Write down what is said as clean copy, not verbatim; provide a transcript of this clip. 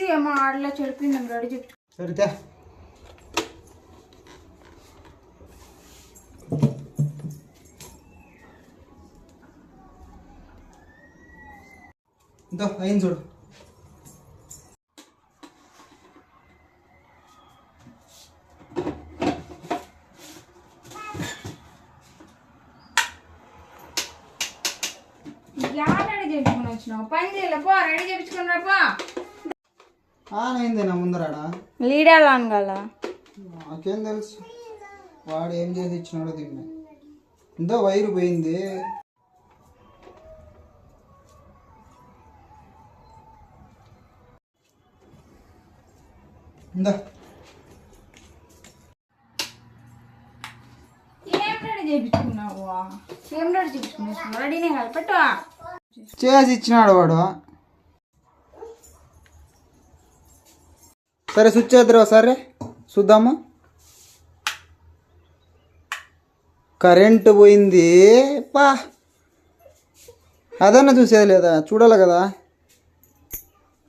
Mixie ఏమో ఆడలా చెడిపోయింది ready చెప్పు సరితే ఇంత అయింది చూడు. రెడీ చేయించుకుని వచ్చినావు పని చేయలేపో రెడీ చేయించుకుని రాపో అయిందేనా ముందరాడా లీడాలు అనగల నాకేం తెలుసు వాడు ఏం చేసి ఇచ్చినాడో తిన్నా ఇందో వైరు పోయింది. ఇందా ఏం రెడీ చేయించుకున్నావు ఏం రెడీ చేయించుకున్నావు రెడీనే కాదు పెట్టు చేసి ఇచ్చినాడు వాడు. సరే స్విచ్ చేద్దరు సరే చూద్దాము. కరెంటు పోయింది పా అదన్నా చూసేది లేదా చూడాలి కదా.